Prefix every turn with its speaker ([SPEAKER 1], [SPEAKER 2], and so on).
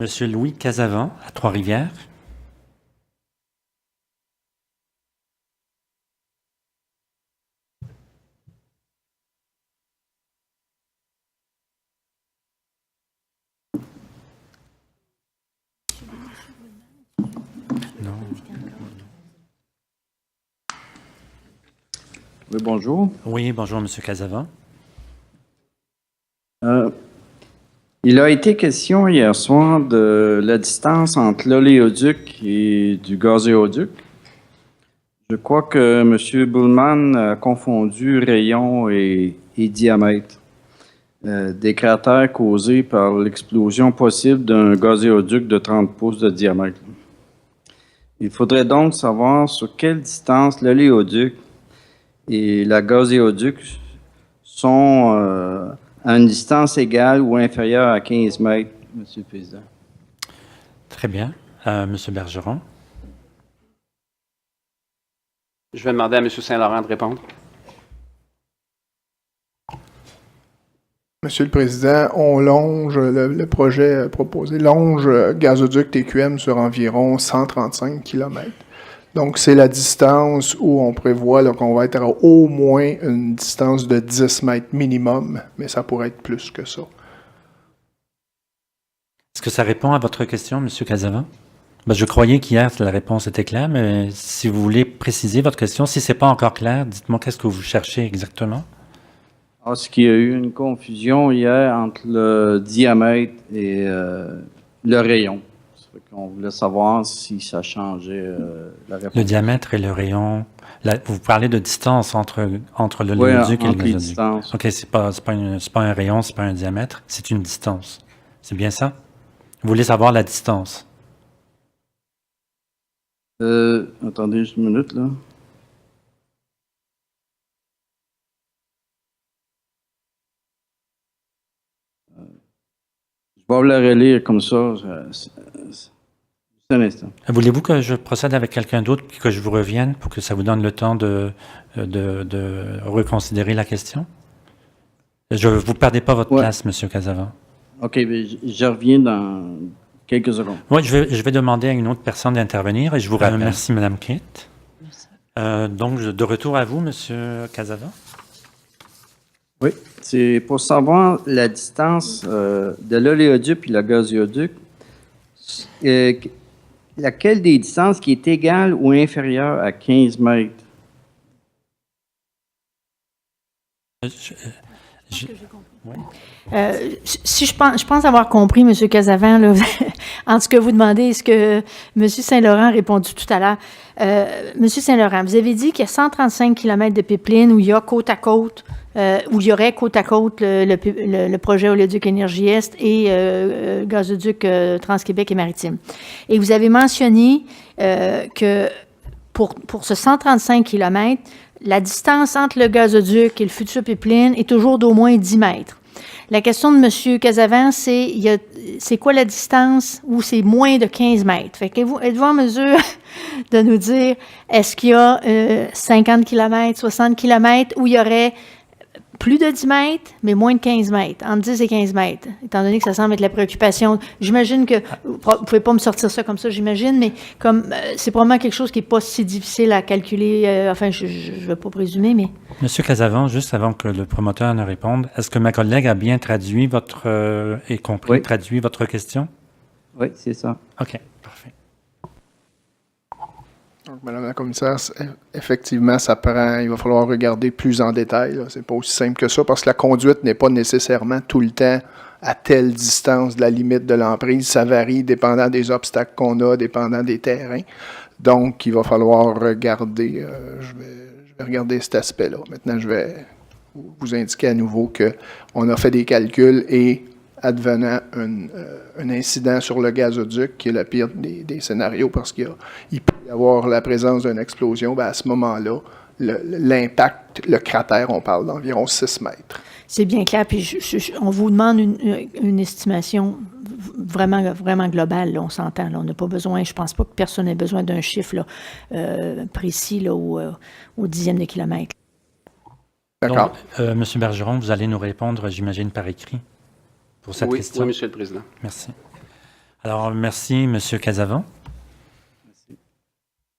[SPEAKER 1] Monsieur Louis Casavant, à Trois-Rivières. Non.
[SPEAKER 2] Oui, bonjour.
[SPEAKER 1] Oui, bonjour, Monsieur Casavant.
[SPEAKER 2] Il a été question hier soir de la distance entre l'oléoduc et du gazéoduc. Je crois que M. Bullman a confondu rayon et diamètre des cratères causés par l'explosion possible d'un gazéoduc de 30 pouces de diamètre. Il faudrait donc savoir sur quelle distance l'oléoduc et la gazéoduc sont à une distance égale ou inférieure à 15 mètres, M. le Président.
[SPEAKER 1] Très bien. Monsieur Bergeron.
[SPEAKER 3] Je vais demander à M. Saint-Laurent de répondre.
[SPEAKER 4] Monsieur le Président, on longe, le projet proposé longe gazoduc TQM sur environ 135 km. Donc, c'est la distance où on prévoit là, qu'on va être à au moins une distance de 10 mètres minimum, mais ça pourrait être plus que ça.
[SPEAKER 1] Est-ce que ça répond à votre question, Monsieur Casavant? Ben, je croyais qu'hier, la réponse était claire, mais si vous voulez préciser votre question, si ce n'est pas encore clair, dites-moi qu'est-ce que vous cherchez exactement?
[SPEAKER 2] Est-ce qu'il y a eu une confusion hier entre le diamètre et le rayon? On voulait savoir si ça changeait la réponse.
[SPEAKER 1] Le diamètre et le rayon. Vous parlez de distance entre l'oléoduc et le gazoduc. OK, c'est pas un rayon, c'est pas un diamètre, c'est une distance. C'est bien ça? Vous voulez savoir la distance?
[SPEAKER 2] Attendez juste une minute, là. Je vais vous la relire comme ça. Un instant.
[SPEAKER 1] Voulez-vous que je procède avec quelqu'un d'autre puis que je vous revienne pour que ça vous donne le temps de reconsidérer la question? Vous ne perdez pas votre place, M. Casavant.
[SPEAKER 2] OK, mais je reviens dans quelques secondes.
[SPEAKER 1] Oui, je vais demander à une autre personne d'intervenir et je vous rappelle. Merci, Mme Kate. Donc, de retour à vous, M. Casavant.
[SPEAKER 2] Oui, c'est pour savoir la distance de l'oléoduc et le gazéoduc. Laquelle des distances qui est égale ou inférieure à 15 mètres?
[SPEAKER 5] Si je pense avoir compris, M. Casavant, là, en ce que vous demandez et ce que M. Saint-Laurent a répondu tout à l'heure. M. Saint-Laurent, vous avez dit qu'il y a 135 km de pipeline où il y a côte à côte, où il y aurait côte à côte le projet Oléoduc Énergie Est et gazoduc Trans-Québec et Maritime. Et vous avez mentionné que pour ce 135 km, la distance entre le gazoduc et le futur pipeline est toujours d'au moins 10 mètres. La question de M. Casavant, c'est quoi la distance où c'est moins de 15 mètres? Fait que êtes-vous en mesure de nous dire, est-ce qu'il y a 50 km, 60 km où il y aurait plus de 10 mètres, mais moins de 15 mètres, entre 10 et 15 mètres, étant donné que ça semble être la préoccupation. J'imagine que, vous ne pouvez pas me sortir ça comme ça, j'imagine, mais comme c'est probablement quelque chose qui n'est pas si difficile à calculer, enfin, je ne vais pas présumer, mais...
[SPEAKER 1] Monsieur Casavant, juste avant que le promoteur ne réponde, est-ce que ma collègue a bien traduit traduit votre question?
[SPEAKER 2] Oui, c'est ça.
[SPEAKER 1] OK, parfait.
[SPEAKER 4] Donc, Madame la commissaire, effectivement, il va falloir regarder plus en détail. Ce n'est pas aussi simple que ça parce que la conduite n'est pas nécessairement tout le temps à telle distance de la limite de l'emprise. Ça varie dépendant des obstacles qu'on a, dépendant des terrains. Donc, il va falloir regarder, je vais regarder cet aspect-là. Maintenant, je vais vous indiquer à nouveau qu'on a fait des calculs et advenant un incident sur le gazoduc, qui est le pire des scénarios parce qu'il peut y avoir la présence d'une explosion, bien à ce moment-là, l'impact, le cratère, on parle d'environ 6 mètres.
[SPEAKER 5] C'est bien clair, puis on vous demande une estimation vraiment, vraiment globale, là, on s'entend, là, on n'a pas besoin, je ne pense pas que personne ait besoin d'un chiffre là, précis là, au dixième de kilomètre.
[SPEAKER 4] D'accord.
[SPEAKER 1] M. Bergeron, vous allez nous répondre, j'imagine, par écrit pour cette question.
[SPEAKER 3] Oui, Monsieur le Président.
[SPEAKER 1] Merci. Alors, merci, M. Casavant.